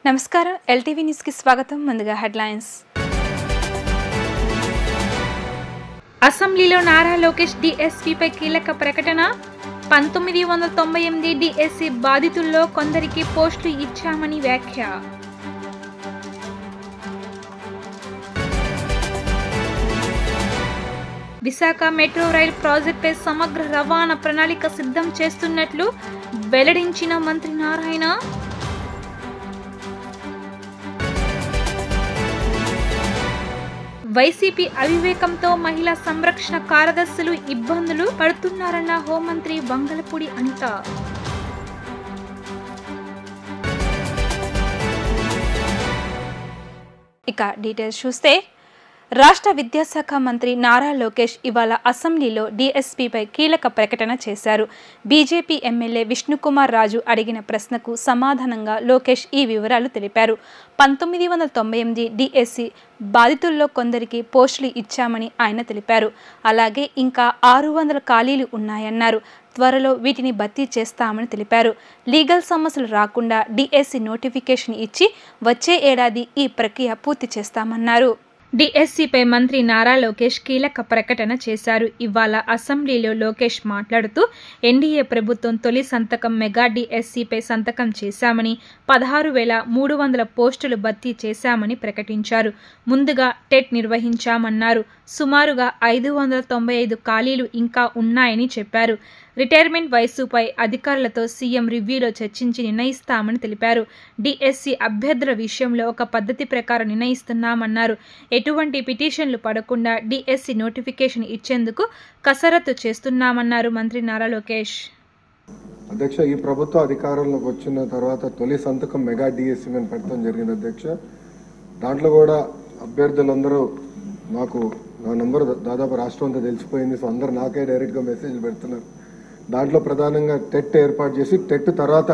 నమస్కారం LTV news కి స్వాగతం. ముందుగా హెడ్లైన్స్. అసెంబ్లీలో నారా లోకేష్ డీఎస్పీపై కీలక ప్రకటన. 1998 డీఎస్సీ బాధితుల్లో కొందరికి పోస్టులు ఇచ్చామని వ్యాఖ్య. విశాఖ మెట్రో రైల్ ప్రాజెక్టుపై సమగ్ర రవాణా ప్రణాళిక సిద్ధం చేస్తున్నట్లు వెల్లడించిన మంత్రి నారాయణ. వైసీపీ అవివేకంతో మహిళా సంరక్షణ కార్యదర్శులు ఇబ్బందులు పడుతున్నారన్న హోంమంత్రి వంగలపూడి అనిత. ఇక డీటెయిల్స్ చూస్తే రాష్ట్ర విద్యాశాఖ మంత్రి నారా లోకేష్ ఇవాళ అసెంబ్లీలో డీఎస్పీపై కీలక ప్రకటన చేశారు. బీజేపీ ఎమ్మెల్యే విష్ణుకుమార్ రాజు అడిగిన ప్రశ్నకు సమాధానంగా లోకేష్ ఈ వివరాలు తెలిపారు. 1998 డీఎస్సీ బాధితుల్లో కొందరికి పోస్టులు ఇచ్చామని ఆయన తెలిపారు. అలాగే ఇంకా 600 ఖాళీలు ఉన్నాయన్నారు. త్వరలో వీటిని భర్తీ చేస్తామని తెలిపారు. లీగల్ సమస్యలు రాకుండా డీఎస్సీ నోటిఫికేషన్ ఇచ్చి వచ్చే ఏడాది ఈ ప్రక్రియ పూర్తి చేస్తామన్నారు. డీఎస్సీపై మంత్రి నారా లోకేష్ కీలక ప్రకటన చేశారు. ఇవాళ అసెంబ్లీలో లోకేష్ మాట్లాడుతూ ఎన్డీఏ ప్రభుత్వం తొలి సంతకం మెగా డీఎస్సీపై సంతకం చేశామని 16,300 పోస్టులు భర్తీ చేశామని ప్రకటించారు. ముందుగా టెట్ నిర్వహించామన్నారు. సుమారుగా 595 ఖాళీలు ఇంకా ఉన్నాయని చెప్పారు. రిటైర్మెంట్ వయసుపై అధికారులతో సీఎం రివ్యూలో చర్చించి నిర్ణయిస్తామని తెలిపారు. డీఎస్సీ అభ్యర్థుల విషయంలో ఒక పద్ధతి ప్రకారం నిర్ణయిస్తున్నామన్నారు. ఎటువంటి పిటిషన్లు పడకుండా డీఎస్సీ నోటిఫికేషన్ ఇచ్చేందుకు కసరత్తు చేస్తున్నామన్నారు మంత్రి నారా లోకేష్. అధ్యక్ష, ఈ ప్రభుత్వ అధికారంలోకి వచ్చిన తర్వాత తొలి సంతకం మెగా డిఎస్సీ మీద పెట్టడం జరిగింది అధ్యక్ష. దాంట్లో కూడా అభ్యర్థులందరూ నాకు నా నంబర్ దాదాపు రాష్ట్రం అంతా తెలిసిపోయింది. సో అందరూ నాకే డైరెక్ట్గా మెసేజ్లు పెడుతున్నారు. దాంట్లో ప్రధానంగా టెట్ ఏర్పాటు చేసి టెట్ తర్వాత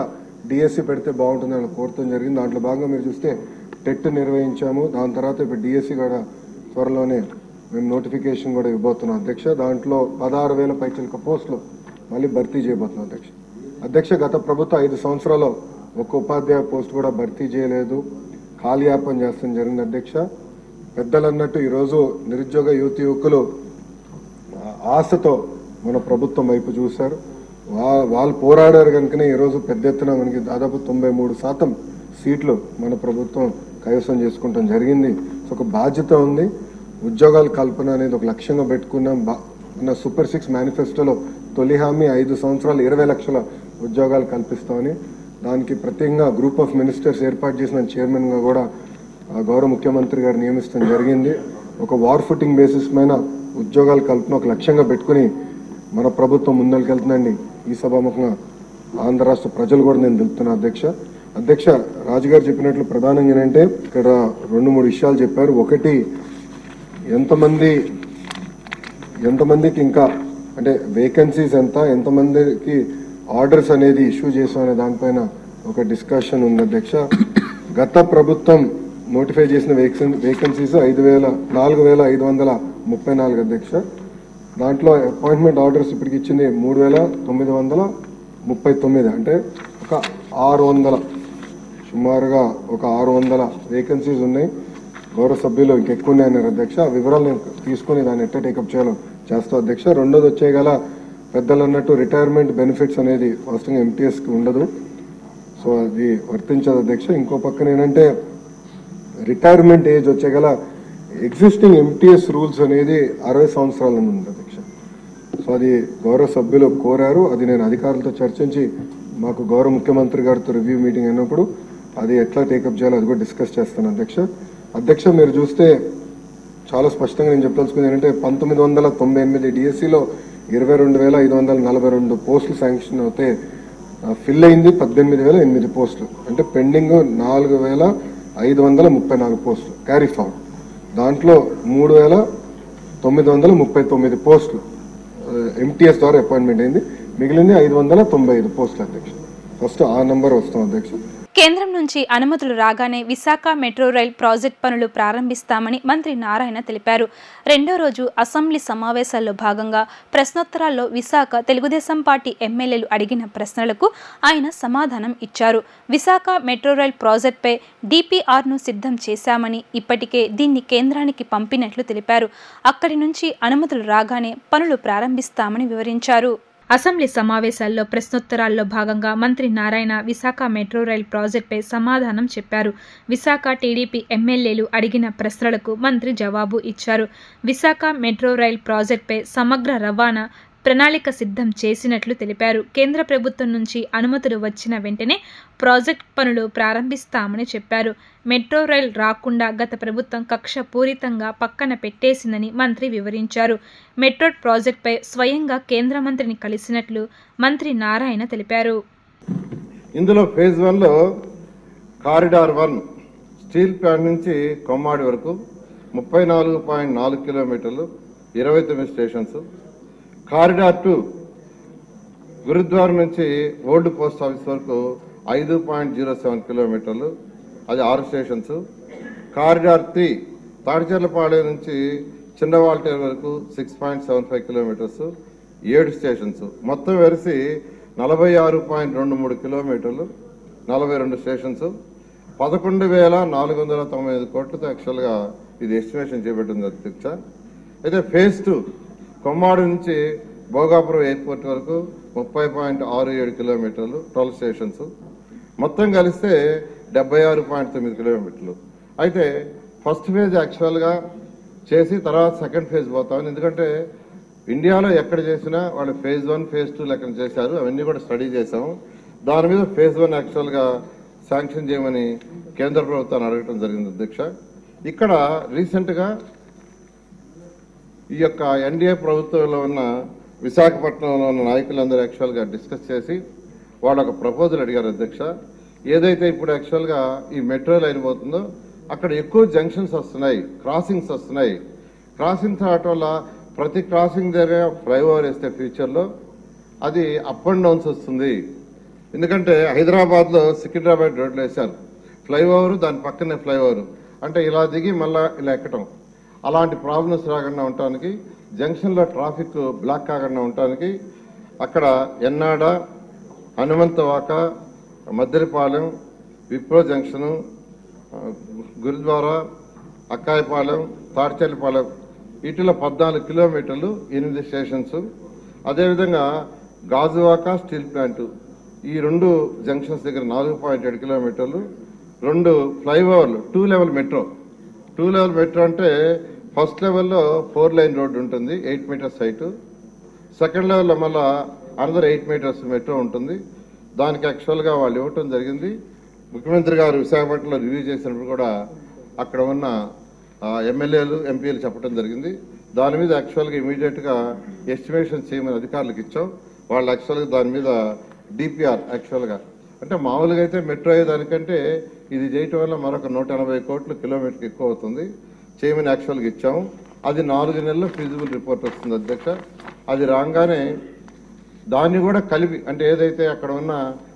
డిఎస్సీ పెడితే బాగుంటుందని కోరటం జరిగింది. దాంట్లో భాగంగా మీరు చూస్తే టెట్ నిర్వహించాము. దాని తర్వాత ఇప్పుడు డిఎస్సీ కూడా త్వరలోనే మేము నోటిఫికేషన్ కూడా ఇవ్వబోతున్నాం అధ్యక్ష. దాంట్లో 16,000 పైచిలక పోస్టులు మళ్ళీ భర్తీ చేయబోతున్నాం అధ్యక్ష. గత ప్రభుత్వం 5 సంవత్సరాల్లో ఒక్క ఉపాధ్యాయ పోస్ట్ కూడా భర్తీ చేయలేదు. కాలయాపన చేస్తాం జరిగింది అధ్యక్ష. పెద్దలు అన్నట్టు ఈరోజు నిరుద్యోగ యువకులు ఆశతో మన ప్రభుత్వం వైపు చూశారు. వాళ్ళు పోరాడారు కనుకనే ఈరోజు పెద్ద ఎత్తున మనకి దాదాపు 93% సీట్లు మన ప్రభుత్వం కైవసం చేసుకుంటాం జరిగింది. సో ఒక బాధ్యత ఉంది. ఉద్యోగాల కల్పన అనేది ఒక లక్ష్యంగా పెట్టుకున్నాం. మన సూపర్ 6 మేనిఫెస్టోలో తొలి హామీ 5 సంవత్సరాలు 20 లక్షల ఉద్యోగాలు కల్పిస్తామని, దానికి ప్రత్యేకంగా గ్రూప్ ఆఫ్ మినిస్టర్స్ ఏర్పాటు చేసిన చైర్మన్గా కూడా గౌరవ ముఖ్యమంత్రి గారు నియమిస్తాం జరిగింది. ఒక వార్ ఫుటింగ్ బేసిస్ పైన ఉద్యోగాల కల్పన ఒక లక్ష్యంగా పెట్టుకుని మన ప్రభుత్వం ముందరికెళ్తుందండి. ఈ సభాముఖంగా ఆంధ్ర రాష్ట్ర ప్రజలు కూడా నేను తెలుపుతున్నా అధ్యక్ష. రాజుగారు చెప్పినట్లు ప్రధానంగా ఏంటంటే ఇక్కడ 2-3 విషయాలు చెప్పారు. ఒకటి, ఎంతమందికి ఇంకా అంటే వేకెన్సీస్ ఎంతమందికి ఆర్డర్స్ అనేది ఇష్యూ చేసాం అనే దానిపైన ఒక డిస్కషన్ ఉంది అధ్యక్ష. గత ప్రభుత్వం నోటిఫై చేసిన వేకెన్సీస్ 4,534 అధ్యక్ష. దాంట్లో అపాయింట్మెంట్ ఆర్డర్స్ ఇప్పటికి ఇచ్చింది 3,939. అంటే ఒక 600 సుమారుగా ఒక 600 వేకెన్సీస్ ఉన్నాయి. గౌరవ సభ్యులు ఇంకెక్కువ ఉన్నాయన్నారు అధ్యక్ష. ఆ వివరాలు నేను తీసుకుని దాన్ని ఎట్లా టేకప్ చేయాలో చేస్తాం అధ్యక్ష. రెండోది వచ్చేగల పెద్దలు అన్నట్టు రిటైర్మెంట్ బెనిఫిట్స్ అనేది ఫస్ట్గా ఎంటీఎస్కి ఉండదు. సో అది వర్తించదు అధ్యక్ష. ఇంకో పక్కన ఏంటంటే రిటైర్మెంట్ ఏజ్ వచ్చేగల ఎగ్జిస్టింగ్ ఎంటీఎస్ రూల్స్ అనేది 60 సంవత్సరాల నుండి ఉంది అధ్యక్ష. సో అది గౌరవ సభ్యులు కోరారు. అది నేను అధికారులతో చర్చించి మాకు గౌరవ ముఖ్యమంత్రి గారితో రివ్యూ మీటింగ్ అయినప్పుడు అది ఎట్లా టేకప్ చేయాలో అది కూడా డిస్కస్ చేస్తాను అధ్యక్ష. మీరు చూస్తే చాలా స్పష్టంగా నేను చెప్పదలుచుకుంది ఏంటంటే 1998 డిఎస్సీలో 22,542 పోస్టులు శాంక్షన్ అవుతే ఫిల్ అయింది 18,008 పోస్టులు. అంటే పెండింగ్ 4,534 పోస్టులు క్యారీ ఫార్వర్డ్. దాంట్లో 3,939 పోస్టులు ఎంటీఎస్ ద్వారా అపాయింట్మెంట్ అయింది. మిగిలింది 595 పోస్టులు అధ్యక్ష. ఫస్ట్ ఆ నంబర్ వస్తాం అధ్యక్ష. కేంద్రం నుంచి అనుమతులు రాగానే విశాఖ మెట్రో రైల్ ప్రాజెక్ట్ పనులు ప్రారంభిస్తామని మంత్రి నారాయణ తెలిపారు. రెండో రోజు అసెంబ్లీ సమావేశాల్లో భాగంగా ప్రశ్నోత్తరాల్లో విశాఖ తెలుగుదేశం పార్టీ ఎమ్మెల్యేలు అడిగిన ప్రశ్నలకు ఆయన సమాధానం ఇచ్చారు. విశాఖ మెట్రో రైల్ ప్రాజెక్టుపై డిపిఆర్ను సిద్ధం చేశామని, ఇప్పటికే దీన్ని కేంద్రానికి పంపినట్లు తెలిపారు. అక్కడి నుంచి అనుమతులు రాగానే పనులు ప్రారంభిస్తామని వివరించారు. అసెంబ్లీ సమావేశాల్లో ప్రశ్నోత్తరాల్లో భాగంగా మంత్రి నారాయణ విశాఖ మెట్రో రైల్ ప్రాజెక్టుపై సమాధానం చెప్పారు. విశాఖ టీడీపీ ఎమ్మెల్యేలు అడిగిన ప్రశ్నలకు మంత్రి జవాబు ఇచ్చారు. విశాఖ మెట్రో రైల్ ప్రాజెక్టుపై సమగ్ర రవాణా ప్రణాళిక సిద్ధం చేసినట్లు తెలిపారు. కేంద్ర ప్రభుత్వం నుంచి అనుమతులు వచ్చిన వెంటనే ప్రాజెక్ట్ పనులు ప్రారంభిస్తామని చెప్పారు. మెట్రో రైల్ రాకుండా గత ప్రభుత్వం కక్షపూరితంగా పక్కన పెట్టేసిందని మంత్రి వివరించారు. మెట్రో ప్రాజెక్టుపై స్వయంగా కేంద్ర మంత్రిని కలిసినట్లు మంత్రి నారాయణ తెలిపారు. ఇందులో ఫేజ్ 1లో కారిడార్ 1 స్టీల్ ప్లాంట్ నుంచి కొమ్మాడి వరకు 34.4 కిలోమీటర్లు, 29 స్టేషన్స్. కారిడార్ 2 గురుద్వార నుంచి ఓల్డ్ పోస్ట్ ఆఫీస్ వరకు 5.07 కిలోమీటర్లు, అది 6 స్టేషన్స్. కారిడార్ 3 తాడిచెర్లపాలెం నుంచి చిన్నవాల్టేరు వరకు 6.75 కిలోమీటర్స్, 7 స్టేషన్స్. మొత్తం వెరిసి 46.23 కిలోమీటర్లు, 42 స్టేషన్స్. 11,495 కోట్లతో యాక్చువల్గా ఇది ఎస్టిమేషన్ చేపట్టింది అధ్యక్ష. అయితే ఫేజ్ 2 కొమ్మాడి నుంచి భోగాపురం ఎయిర్పోర్ట్ వరకు 30.67 కిలోమీటర్లు, 12 స్టేషన్స్. మొత్తం కలిస్తే 76.9 కిలోమీటర్లు. అయితే ఫస్ట్ ఫేజ్ యాక్చువల్గా చేసి తర్వాత సెకండ్ ఫేజ్ పోతామని, ఎందుకంటే ఇండియాలో ఎక్కడ చేసినా వాళ్ళు ఫేజ్ 1, ఫేజ్ 2 లెక్కన చేశారు. అవన్నీ కూడా స్టడీ చేశాము. దాని మీద ఫేజ్ 1 యాక్చువల్గా శాంక్షన్ చేయమని కేంద్ర ప్రభుత్వాన్ని అడగటం జరిగింది అధ్యక్ష. ఇక్కడ రీసెంట్గా ఈ యొక్క ఎన్డీఏ ప్రభుత్వంలో ఉన్న విశాఖపట్నంలో ఉన్న నాయకులందరూ యాక్చువల్గా డిస్కస్ చేసి వాళ్ళు ఒక ప్రపోజల్ అడిగారు అధ్యక్ష. ఏదైతే ఇప్పుడు యాక్చువల్గా ఈ మెట్రో లైన్ పోతుందో అక్కడ ఎక్కువ జంక్షన్స్ వస్తున్నాయి, క్రాసింగ్స్ వస్తున్నాయి. క్రాసింగ్స్ రావటం వల్ల ప్రతి క్రాసింగ్ దగ్గర ఫ్లైఓవర్ వేస్తే ఫ్యూచర్లో అది అప్ అండ్ డౌన్స్ వస్తుంది. ఎందుకంటే హైదరాబాద్లో సికింద్రాబాద్ రోడ్లు వేశారు, ఫ్లైఓవర్ దాని పక్కనే ఫ్లైఓవర్, అంటే ఇలా దిగి మళ్ళా ఇలా ఎక్కటం. అలాంటి ప్రాబ్లమ్స్ రాకుండా ఉండటానికి, జంక్షన్లో ట్రాఫిక్ బ్లాక్ కాకుండా ఉండటానికి అక్కడ ఎన్నాడ, హనుమంతవాక, మద్దెలపాలెం, విప్రో జంక్షను, గురుద్వారా, అక్కాయపాలెం, తాడిచెర్లపాలెం వీటిలో 14 కిలోమీటర్లు, 8 స్టేషన్స్. అదేవిధంగా గాజువాక స్టీల్ ప్లాంటు ఈ 2 జంక్షన్స్ దగ్గర 4.7 కిలోమీటర్లు, 2 ఫ్లైఓవర్లు, 2 లెవెల్ మెట్రో. 2 లెవెల్ మెట్రో అంటే ఫస్ట్ లెవెల్లో 4 లైన్ రోడ్డు ఉంటుంది, 8 మీటర్స్ హైట్. సెకండ్ లెవెల్లో మళ్ళా అనదర్ 8 మీటర్స్ మెట్రో ఉంటుంది. దానికి యాక్చువల్గా వాళ్ళు ఇవ్వటం జరిగింది. ముఖ్యమంత్రి గారు విశాఖపట్నంలో రివ్యూ చేసినప్పుడు కూడా అక్కడ ఉన్న ఎమ్మెల్యేలు, ఎంపీలు చెప్పడం జరిగింది. దాని మీద యాక్చువల్గా ఇమీడియట్గా ఎస్టిమేషన్ చేయమని అధికారులకు ఇచ్చాం. వాళ్ళు యాక్చువల్గా దాని మీద డిపిఆర్ యాక్చువల్గా అంటే మామూలుగా అయితే మెట్రో అయ్యేదానికంటే ఇది చేయటం వల్ల మరొక 180 కోట్ల కిలోమీటర్కి ఎక్కువ అవుతుంది, చేయమని యాక్చువల్గా ఇచ్చాము. అది 4 నెలల్లో ఫీజిబుల్ రిపోర్ట్ వస్తుంది అధ్యక్ష. అది రాగానే దాన్ని కూడా కలిపి, అంటే ఏదైతే అక్కడ ఉన్న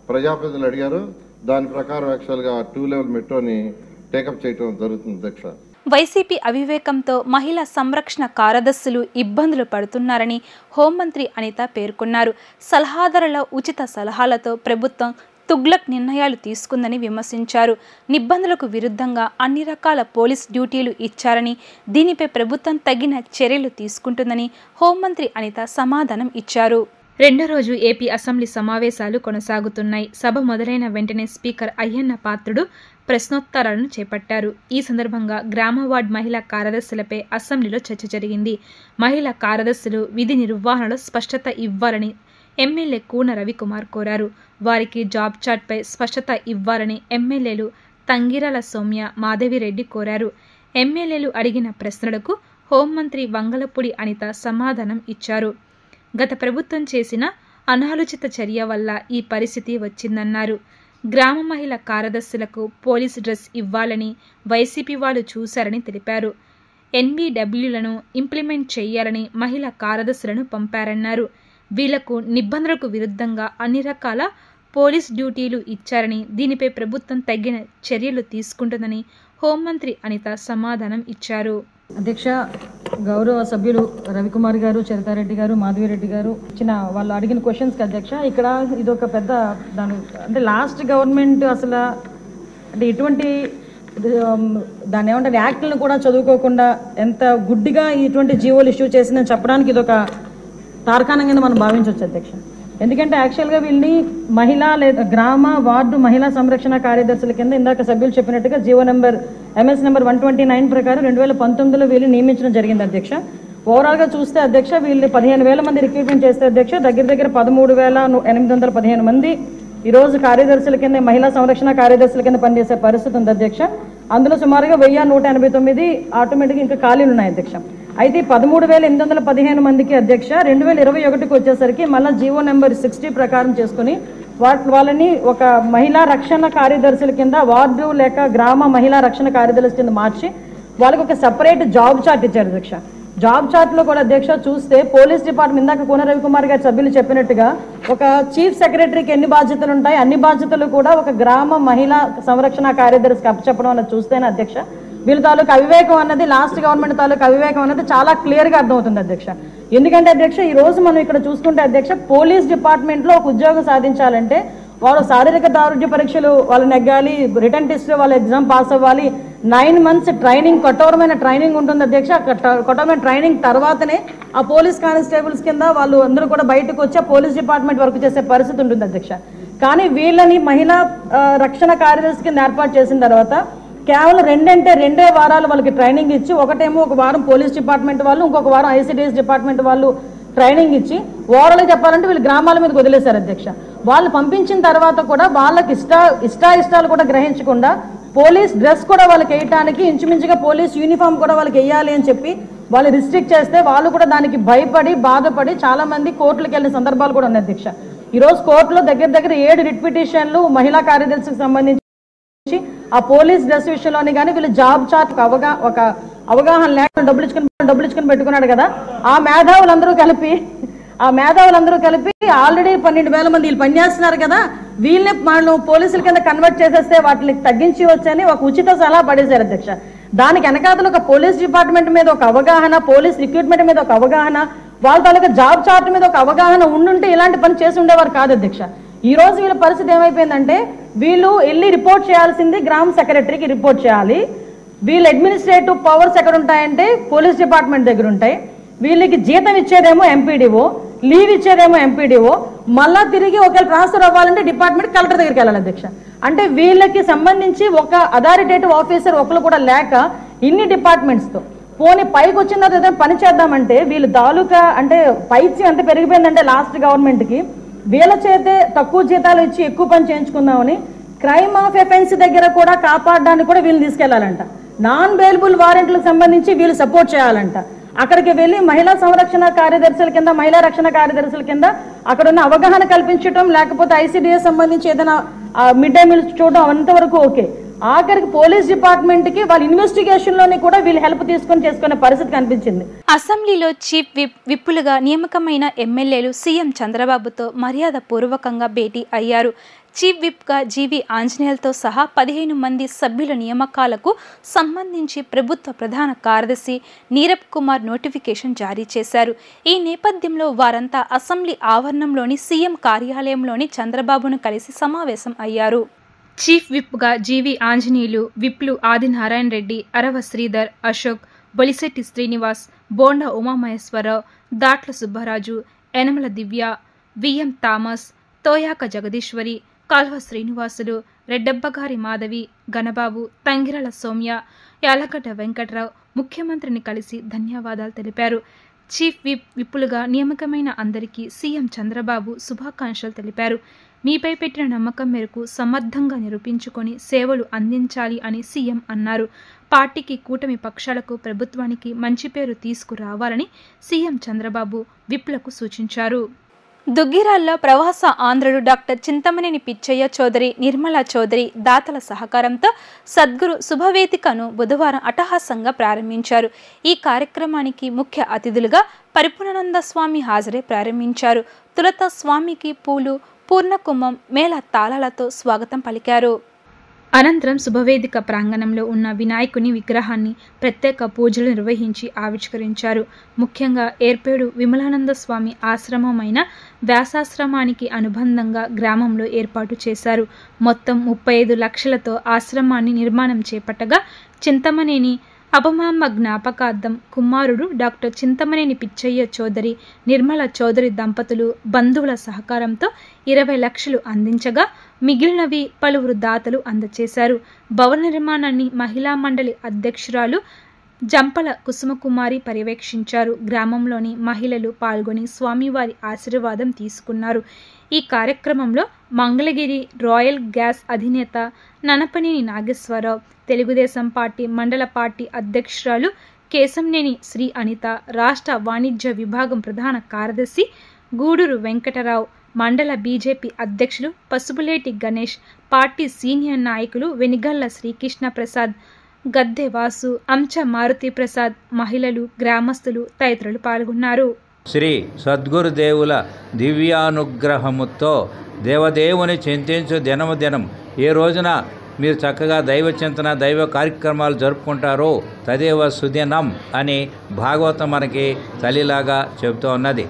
ప్రజాప్రతినిధులు అడిగారో దాని ప్రకారం యాక్చువల్గా 2 లెవెల్ మెట్రోని టేకప్ చేయడం జరుగుతుంది అధ్యక్ష. వైసీపీ అవివేకంతో మహిళా సంరక్షణ కార్యదర్శులు ఇబ్బందులు పడుతున్నారని హోంమంత్రి అనిత పేర్కొన్నారు. సలహాదారుల ఉచిత సలహాలతో ప్రభుత్వం తుగ్లక్ నిర్ణయాలు తీసుకుందని విమర్శించారు. నిబంధనలకు విరుద్ధంగా అన్ని రకాల పోలీస్ డ్యూటీలు ఇచ్చారని, దీనిపై ప్రభుత్వం తగిన చర్యలు తీసుకుంటుందని హోంమంత్రి అనిత సమాధానం ఇచ్చారు. రెండో రోజు ఏపీ అసెంబ్లీ సమావేశాలు కొనసాగుతున్నాయి. సభ మొదలైన వెంటనే స్పీకర్ అయ్యన్న పాత్రుడు ప్రశ్నోత్తరాలను చేపట్టారు. ఈ సందర్భంగా గ్రామ వార్డ్ మహిళా కార్యదర్శులపై అసెంబ్లీలో చర్చ జరిగింది. మహిళా కార్యదర్శులు విధి నిర్వహణలో స్పష్టత ఇవ్వాలని ఎమ్మెల్యే కూన రవికుమార్ కోరారు. వారికి జాబ్ చార్ట్పై స్పష్టత ఇవ్వాలని ఎమ్మెల్యేలు తంగిరాల సౌమ్య, మాధవిరెడ్డి కోరారు. ఎమ్మెల్యేలు అడిగిన ప్రశ్నలకు హోంమంత్రి వంగలపూడి అనిత సమాధానం ఇచ్చారు. గత ప్రభుత్వం చేసిన అనాలోచిత చర్య వల్ల ఈ పరిస్థితి వచ్చిందన్నారు. గ్రామ మహిళా కార్యదర్శులకు పోలీస్ డ్రెస్ ఇవ్వాలని వైసీపీ వాళ్ళు చూశారని తెలిపారు. ఎన్బిడబ్ల్యూలను ఇంప్లిమెంట్ చేయాలని మహిళా కార్యదర్శులను పంపారన్నారు. వీళ్లకు నిబంధనలకు విరుద్ధంగా అన్ని రకాల పోలీస్ డ్యూటీలు ఇచ్చారని, దీనిపై ప్రభుత్వం తగిన చర్యలు తీసుకుంటుందని హోంమంత్రి అనిత సమాధానం ఇచ్చారు. అధ్యక్ష, గౌరవ సభ్యులు రవికుమార్ గారు, చరితారెడ్డి గారు, మాధవిరెడ్డి గారు వాళ్ళు అడిగిన క్వశ్చన్స్కి అధ్యక్ష, ఇక్కడ ఇదొక పెద్ద అంటే లాస్ట్ గవర్నమెంట్ అసలు అంటే ఇటువంటి దాన్ని ఏమంటారు యాక్ట్లను కూడా చదువుకోకుండా ఎంత గుడ్డిగా ఇటువంటి జీవోలు ఇష్యూ చేసిందని చెప్పడానికి ఇదొక తార్కాణం కింద మనం భావించవచ్చు అధ్యక్ష. ఎందుకంటే యాక్చువల్గా వీళ్ళని మహిళా లేదా గ్రామ వార్డు మహిళా సంరక్షణ కార్యదర్శుల కింద ఇందాక సభ్యులు చెప్పినట్టుగా జీవో నెంబర్ MS నెంబర్ 129 ప్రకారం 2019లో వీళ్ళు నియమించడం జరిగింది అధ్యక్ష. ఓవరాల్గా చూస్తే అధ్యక్ష వీళ్ళు 15,000 మంది రిక్రూట్మెంట్ చేస్తే అధ్యక్ష దగ్గర 13,815 మంది ఈరోజు కార్యదర్శుల కింద మహిళా సంరక్షణ కార్యదర్శుల కింద పనిచేసే పరిస్థితి ఉంది అధ్యక్ష. అందులో సుమారుగా 1,189 ఆటోమేటిక్గా ఇంకా ఖాళీలు ఉన్నాయి అధ్యక్ష. అయితే 13,815 మందికి అధ్యక్ష 2021కి వచ్చేసరికి మళ్ళీ జీవో నెంబర్ 60 ప్రకారం చేసుకుని వాళ్ళని ఒక మహిళా రక్షణ కార్యదర్శుల కింద వార్డు లేక గ్రామ మహిళా రక్షణ కార్యదర్శుల కింద మార్చి వాళ్ళకి ఒక సపరేట్ జాబ్ చార్ట్ ఇచ్చారు అధ్యక్ష. జాబ్ చార్ట్లో కూడా అధ్యక్ష చూస్తే పోలీస్ డిపార్ట్మెంట్ ఇందాక కోన రవికుమార్ గారి సభ్యులు చెప్పినట్టుగా ఒక చీఫ్ సెక్రటరీకి ఎన్ని బాధ్యతలు ఉంటాయి అన్ని బాధ్యతలు కూడా ఒక గ్రామ మహిళా సంరక్షణ కార్యదర్శికి అప్పచెప్పడం అన్నది చూస్తేనే అధ్యక్ష వీళ్ళ తాలూకు అవివేకం అన్నది లాస్ట్ గవర్నమెంట్ తాలూకు అవివేకం అన్నది చాలా క్లియర్గా అర్థమవుతుంది అధ్యక్ష. ఎందుకంటే అధ్యక్ష ఈ రోజు మనం ఇక్కడ చూసుకుంటే అధ్యక్ష పోలీస్ డిపార్ట్మెంట్లో ఒక ఉద్యోగం సాధించాలంటే వాళ్ళు శారీరక దారుఢ్య పరీక్షలు వాళ్ళు నెగ్గాలి, రిటర్న్ టెస్ట్ వాళ్ళ ఎగ్జామ్ పాస్ అవ్వాలి, 9 months ట్రైనింగ్ కఠోరమైన ట్రైనింగ్ ఉంటుంది అధ్యక్ష. కఠోరమైన ట్రైనింగ్ తర్వాతనే ఆ పోలీస్ కానిస్టేబుల్స్ కింద వాళ్ళు అందరూ కూడా బయటకు వచ్చి పోలీస్ డిపార్ట్మెంట్ వర్క్ చేసే పరిస్థితి ఉంటుంది అధ్యక్ష. కానీ వీళ్ళని మహిళా రక్షణ కార్యదర్శి కింద ఏర్పాటు చేసిన తర్వాత కేవలం 2 వారాలు వాళ్ళకి ట్రైనింగ్ ఇచ్చి ఒకటేమో ఒక వారం పోలీస్ డిపార్ట్మెంట్ వాళ్ళు ఇంకొక వారం ICDS డిపార్ట్మెంట్ వాళ్ళు ట్రైనింగ్ ఇచ్చి ఓవరాల్గా చెప్పాలంటే వీళ్ళు గ్రామాల మీదకి వదిలేశారు అధ్యక్ష. వాళ్ళు పంపించిన తర్వాత కూడా వాళ్ళకి ఇష్టాలు కూడా గ్రహించకుండా పోలీస్ డ్రెస్ కూడా వాళ్ళకి వేయటానికి ఇంచుమించుగా పోలీస్ యూనిఫామ్ కూడా వాళ్ళకి వేయాలి అని చెప్పి వాళ్ళు రిస్ట్రిక్ట్ చేస్తే వాళ్ళు కూడా దానికి భయపడి బాధపడి చాలా మంది కోర్టులకు వెళ్ళిన సందర్భాలు కూడా ఉన్నాయి అధ్యక్ష. ఈరోజు కోర్టులో దగ్గర 7 రిట్ పిటిషన్లు మహిళా కార్యదర్శికి సంబంధించి ఆ పోలీస్ డ్రెస్ విషయంలోని కానీ వీళ్ళు జాబ్ చార్ట్ ఒక అవగాహన లేక డబ్బులు ఇచ్చుకొని పెట్టుకున్నాడు కదా, ఆ మేధావులందరూ కలిపి ఆల్రెడీ 12,000 మంది వీళ్ళు పనిచేస్తున్నారు కదా, వీళ్ళని మనం పోలీసుల కింద కన్వర్ట్ చేసేస్తే వాటిని తగ్గించి వచ్చని ఒక ఉచిత సలహా పడేశారు అధ్యక్ష. దానికి వెనకాతలు ఒక పోలీస్ డిపార్ట్మెంట్ మీద ఒక అవగాహన, పోలీస్ రిక్రూట్మెంట్ మీద ఒక అవగాహన, వాళ్ళ తాలూకా జాబ్ చార్ట్ మీద ఒక అవగాహన ఉండుంటే ఇలాంటి పని చేసి ఉండేవారు కాదు అధ్యక్ష. ఈ రోజు వీళ్ళ పరిస్థితి ఏమైపోయిందంటే వీళ్ళు వెళ్ళి రిపోర్ట్ చేయాల్సింది గ్రామ సెక్రటరీకి రిపోర్ట్ చేయాలి, వీళ్ళు అడ్మినిస్ట్రేటివ్ పవర్స్ ఎక్కడ ఉంటాయంటే పోలీస్ డిపార్ట్మెంట్ దగ్గర ఉంటాయి, వీళ్ళకి జీతం ఇచ్చేదేమో ఎంపీడీఓ, లీవ్ ఇచ్చేదేమో ఎంపీడీఓ, మళ్ళా తిరిగి ఒకవేళ ట్రాన్స్ఫర్ అవ్వాలంటే డిపార్ట్మెంట్ కలెక్టర్ దగ్గరికి వెళ్ళాలి అధ్యక్ష. అంటే వీళ్ళకి సంబంధించి ఒక అథారిటేటివ్ ఆఫీసర్ ఒకరు కూడా లేక ఇన్ని డిపార్ట్మెంట్స్తో పోనీ పైకి వచ్చిన తర్వాత ఏదైనా పని చేద్దామంటే వీళ్ళు తాలూకా అంటే పైత్యం ఎంత పెరిగిపోయిందంటే లాస్ట్ గవర్నమెంట్కి వీళ్ళ చేతే తక్కువ జీతాలు ఇచ్చి ఎక్కువ పని చేయించుకుందామని క్రైమ్ ఆఫ్ ఎఫెన్స్ దగ్గర కూడా కాపాడడానికి కూడా వీళ్ళు తీసుకెళ్లాలంట, నాన్ బెయిలబుల్ వారెంట్లకు సంబంధించి వీళ్ళు సపోర్ట్ చేయాలంట. అక్కడికి వెళ్ళి మహిళా సంరక్షణ కార్యదర్శుల కింద మహిళా రక్షణ కార్యదర్శుల కింద అక్కడ ఉన్న అవగాహన కల్పించడం లేకపోతే ICDS సంబంధించి ఏదైనా మిడ్ డే మీల్స్ చూడడం అంతవరకు ఓకే, ఆఖరికి పోలీస్ డిపార్ట్మెంట్ కి వాళ్ళ ఇన్వెస్టిగేషన్ లోని కూడా వీళ్ళు హెల్ప్ తీసుకొని చేసుకునే పరిస్థితి కనిపించింది. అసెంబ్లీలో చీఫ్ విప్పులుగా నియామకమైన ఎమ్మెల్యేలు సీఎం చంద్రబాబుతో మర్యాద పూర్వకంగా భేటీ అయ్యారు. చీఫ్ విప్గా జీవి ఆంజనేయులతో సహా 15 మంది సభ్యుల నియామకాలకు సంబంధించి ప్రభుత్వ ప్రధాన కార్యదర్శి నీరబ్ కుమార్ నోటిఫికేషన్ జారీ చేశారు. ఈ నేపథ్యంలో వారంతా అసెంబ్లీ ఆవరణంలోని సీఎం కార్యాలయంలోని చంద్రబాబును కలిసి సమావేశం అయ్యారు. చీఫ్ విప్గా జీవి ఆంజనేయులు, విప్లు ఆదినారాయణ రెడ్డి, అరవ శ్రీధర్, అశోక్, బొలిశెట్టి శ్రీనివాస్, బోండా ఉమామహేశ్వరరావు, దాట్ల సుబ్బరాజు, యనమల దివ్య, విఎం థామస్, తోయాక జగదీశ్వరి, కాల్వ శ్రీనివాసులు, రెడ్డబ్బగారి మాధవి, గణబాబు, తంగిరల సౌమ్య, యాలగడ్డ వెంకట్రావు ముఖ్యమంత్రిని కలిసి ధన్యవాదాలు తెలిపారు. చీఫ్ విప్పులుగా నియామకమైన అందరికీ సీఎం చంద్రబాబు శుభాకాంక్షలు తెలిపారు. మీపై పెట్టిన నమ్మకం మేరకు సమర్థంగా నిరూపించుకొని సేవలు అందించాలి అని సీఎం అన్నారు. పార్టీకి, కూటమి పక్షాలకు, ప్రభుత్వానికి మంచి పేరు తీసుకురావాలని సీఎం చంద్రబాబు విప్లకు సూచించారు. దుగ్గిరాల్లో ప్రవాస ఆంధ్రుడు డాక్టర్ చింతమనేని పిచ్చయ్య చౌదరి, నిర్మలా చౌదరి దాతల సహకారంతో సద్గురు శుభవేదికను బుధవారం అట్టహాసంగా ప్రారంభించారు. ఈ కార్యక్రమానికి ముఖ్య అతిథులుగా పరిపూర్ణానంద స్వామి హాజరై ప్రారంభించారు. తులత స్వామికి పూలు, పూర్ణకుంభం మేళ తాళాలతో స్వాగతం పలికారు. అనంతరం శుభవేదిక ప్రాంగణంలో ఉన్న వినాయకుని విగ్రహాన్ని ప్రత్యేక పూజలు నిర్వహించి ఆవిష్కరించారు. ముఖ్యంగా ఏర్పేడు విమలానంద స్వామి ఆశ్రమమైన వ్యాసాశ్రమానికి అనుబంధంగా గ్రామంలో ఏర్పాటు చేశారు. మొత్తం 35 లక్షలతో ఆశ్రమాన్ని నిర్మాణం చేపట్టగా చింతమనేని అపమాంబ జ్ఞాపకార్థం కుమారుడు డాక్టర్ చింతమనేని పిచ్చయ్య చౌదరి, నిర్మల చౌదరి దంపతులు బంధువుల సహకారంతో 20 లక్షలు అందించగా మిగిలినవి పలువురు దాతలు అందజేశారు. భవన నిర్మాణాన్ని మహిళా మండలి అధ్యక్షురాలు జంపల కుసుమకుమారి పర్యవేక్షించారు. గ్రామంలోని మహిళలు పాల్గొని స్వామివారి ఆశీర్వాదం తీసుకున్నారు. ఈ కార్యక్రమంలో మంగళగిరి రాయల్ గ్యాస్ అధినేత ననపనేని నాగేశ్వరరావు, తెలుగుదేశం పార్టీ మండల పార్టీ అధ్యక్షురాలు కేశంనేని శ్రీ అనిత, రాష్ట్ర వాణిజ్య విభాగం ప్రధాన కార్యదర్శి గూడూరు వెంకటరావు, మండల బీజేపీ అధ్యక్షులు పసుపులేటి గణేష్, పార్టీ సీనియర్ నాయకులు వెనిగళ్ల శ్రీకృష్ణ ప్రసాద్, గద్దె వాసు, అంచ మారుతి ప్రసాద్, మహిళలు, గ్రామస్తులు తదితరులు పాల్గొన్నారు. శ్రీ సద్గురుదేవుల దివ్యానుగ్రహముతో దేవదేవుని చింతించు దినము ఏ రోజున మీరు చక్కగా దైవ చింతన దైవ కార్యక్రమాలు జరుపుకుంటారో తదేవ సుదినం అని భాగవతం మనకి తల్లిలాగా చెబుతూ ఉన్నది.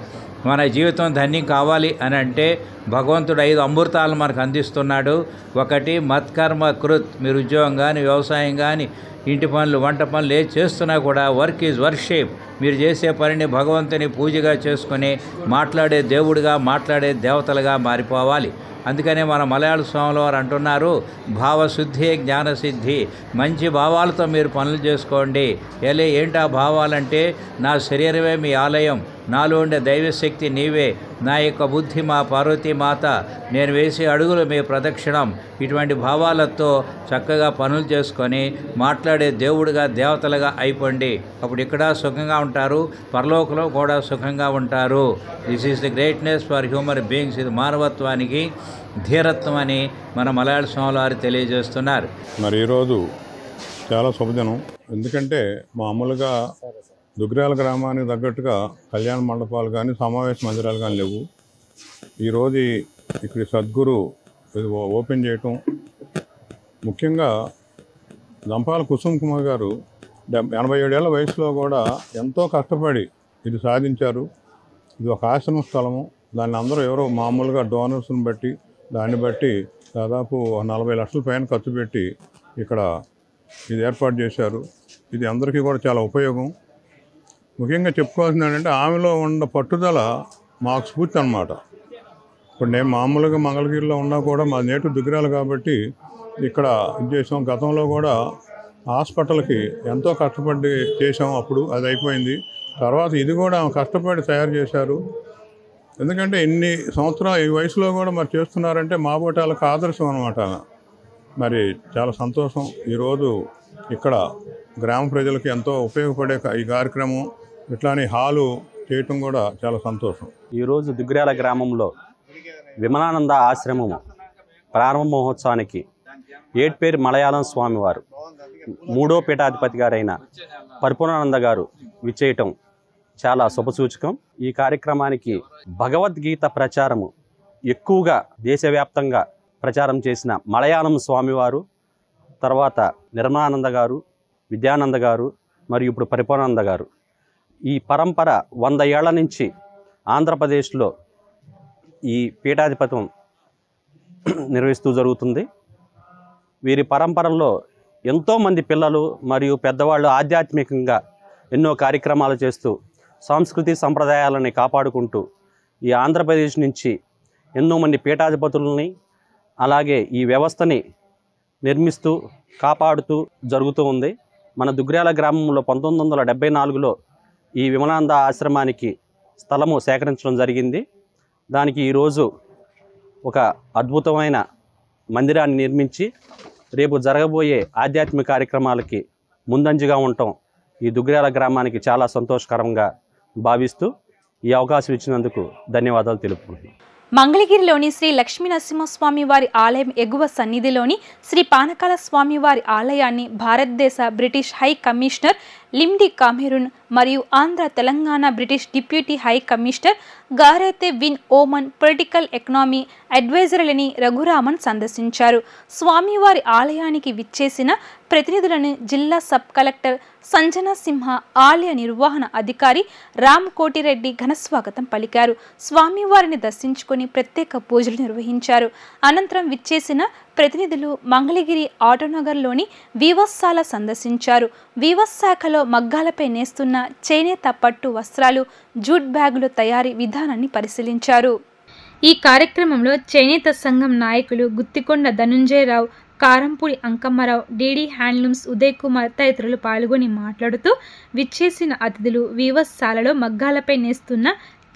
మన జీవితం ధన్యం కావాలి అని అంటే భగవంతుడు 5 అమృతాలను మనకు అందిస్తున్నాడు. ఒకటి మత్కర్మ కృత్, మీరు ఉద్యోగం కానీ వ్యవసాయం కానీ ఇంటి పనులు వంట పనులు ఏది చేస్తున్నా కూడా వర్క్ ఈజ్ వర్షిప్. మీరు చేసే పనిని భగవంతుని పూజగా చేసుకొని మాట్లాడే దేవుడిగా మాట్లాడే దేవతలుగా మారిపోవాలి. అందుకనే మన మలయాళ స్వాముల వారు అంటున్నారు, భావశుద్ధి జ్ఞానసిద్ధి. మంచి భావాలతో మీరు పనులు చేసుకోండి. ఏంటి ఆ భావాలంటే, నా శరీరమే మీ ఆలయం, నాలో ఉండే దైవశక్తి నీవే, నా యొక్క బుద్ధి మా పార్వతీ మాత, నేను వేసే అడుగులు మీ ప్రదక్షిణం. ఇటువంటి భావాలతో చక్కగా పనులు చేసుకొని మాట్లాడే దేవుడిగా దేవతలుగా అయిపోండి. అప్పుడు ఇక్కడ సుఖంగా ఉంటారు, పరలోకంలో కూడా సుఖంగా ఉంటారు. This is the greatness for human beings. ఇది మానవత్వానికి ధీరత్వం అని మన మలయాళ స్వాముల వారు తెలియజేస్తున్నారు. మరి ఈరోజు చాలా శుభదినం. ఎందుకంటే మామూలుగా దుగ్గ్రాల గ్రామానికి తగ్గట్టుగా కళ్యాణ మండపాలు కానీ సమావేశ మందిరాలు కానీ లేవు. ఈరోజు ఇక్కడ సద్గురు ఓపెన్ చేయటం, ముఖ్యంగా దంపాల కుసుమ్ కుమార్ గారు 87 ఏళ్ల వయసులో కూడా ఎంతో కష్టపడి ఇది సాధించారు. ఇది ఒక ఆశ్రమ స్థలము. దాన్ని అందరూ ఎవరో మామూలుగా డోనర్స్ని బట్టి దాన్ని బట్టి దాదాపు 40 లక్షల పైన ఖర్చు పెట్టి ఇక్కడ ఇది ఏర్పాటు చేశారు. ఇది అందరికీ కూడా చాలా ఉపయోగం. ముఖ్యంగా చెప్పుకోవాల్సింది ఏంటంటే ఆమెలో ఉన్న పట్టుదల మాకు స్ఫూర్తి అన్నమాట. ఇప్పుడు నేను మామూలుగా మంగళగిరిలో ఉన్నా కూడా మా నేటివ్ దుగ్గిరాలు కాబట్టి ఇక్కడ చేసాం. గతంలో కూడా హాస్పిటల్కి ఎంతో కష్టపడి చేసాం. అప్పుడు అది అయిపోయింది. తర్వాత ఇది కూడా కష్టపడి తయారు చేశారు. ఎందుకంటే ఇన్ని సంవత్సరాలు ఈ వయసులో కూడా మరి చేస్తున్నారంటే మా బోటాలకు ఆదర్శం అనమాట. మరి చాలా సంతోషం. ఈరోజు ఇక్కడ గ్రామ ప్రజలకు ఎంతో ఉపయోగపడే ఈ కార్యక్రమం ఇట్లానే హాలు చేయటం కూడా చాలా సంతోషం. ఈరోజు దుగ్గిరాల గ్రామంలో విమలానంద ఆశ్రమము ప్రారంభ మహోత్సవానికి ఏడ్పేరు మలయాళం స్వామివారు 3వ పీఠాధిపతి గారైన పరిపూర్ణానంద గారు విచ్చేయటం చాలా శుభసూచకం. ఈ కార్యక్రమానికి భగవద్గీత ప్రచారము ఎక్కువగా దేశవ్యాప్తంగా ప్రచారం చేసిన మలయాళం స్వామివారు, తర్వాత నిర్మలానంద గారు, విద్యానంద గారు మరియు ఇప్పుడు పరిపూర్ణానంద గారు, ఈ పరంపర 100 ఏళ్ల నుంచి ఆంధ్రప్రదేశ్లో ఈ పీఠాధిపత్యం నిర్వహిస్తూ జరుగుతుంది. వీరి పరంపరలో ఎంతోమంది పిల్లలు మరియు పెద్దవాళ్ళు ఆధ్యాత్మికంగా ఎన్నో కార్యక్రమాలు చేస్తూ సంస్కృతి సంప్రదాయాలని కాపాడుకుంటూ ఈ ఆంధ్రప్రదేశ్ నుంచి ఎన్నో మంది పీఠాధిపతులని అలాగే ఈ వ్యవస్థని నిర్మిస్తూ కాపాడుతూ జరుగుతూ ఉంది. మన దుగ్గ్రాల గ్రామంలో 1974లో ఈ విమలానంద ఆశ్రమానికి స్థలము సేకరించడం జరిగింది. దానికి ఈరోజు ఒక అద్భుతమైన మందిరాన్ని నిర్మించి రేపు జరగబోయే ఆధ్యాత్మిక కార్యక్రమాలకి ముందంజగా ఉండటం ఈ దుగ్గ్రాల గ్రామానికి చాలా సంతోషకరంగా భావిస్తూ ఈ అవకాశం ఇచ్చినందుకు ధన్యవాదాలు తెలుపుకుంటున్నాను. మంగళగిరిలోని శ్రీ లక్ష్మీనరసింహస్వామి వారి ఆలయం ఎగువ సన్నిధిలోని శ్రీ పానకాల స్వామి వారి ఆలయాన్ని భారతదేశ British high commissioner Lindy Cameron మరియు Andhra Telangana British deputy high commissioner Gareth Wynn Owen political economy అడ్వైజర్లని రఘురామన్ సందర్శించారు. స్వామివారి ఆలయానికి విచ్చేసిన ప్రతినిధులను జిల్లా సబ్ కలెక్టర్ సంజన సింహ, ఆలయ నిర్వహణ అధికారి రామ్ కోటిరెడ్డి ఘనస్వాగతం పలికారు. స్వామివారిని దర్శించుకుని ప్రత్యేక పూజలు నిర్వహించారు. అనంతరం విచ్చేసిన ప్రతినిధులు మంగళగిరి ఆటోనగర్లోని వీవస్శాల సందర్శించారు. వీవస్ శాఖలో మగ్గాలపై నేస్తున్న చేనేత పట్టు వస్త్రాలు, జూట్ బ్యాగుల తయారీ విధానాన్ని పరిశీలించారు. ఈ కార్యక్రమంలో చేనేత సంఘం నాయకులు గుత్తికొండ ధనుంజయరావు, కారంపూడి అంకమ్మరావు, డీడీ హ్యాండ్లూమ్స్ ఉదయ్ కుమార్ తదితరులు పాల్గొని మాట్లాడుతూ విచ్చేసిన అతిథులు వీవస్శాలలో మగ్గాలపై నేస్తున్న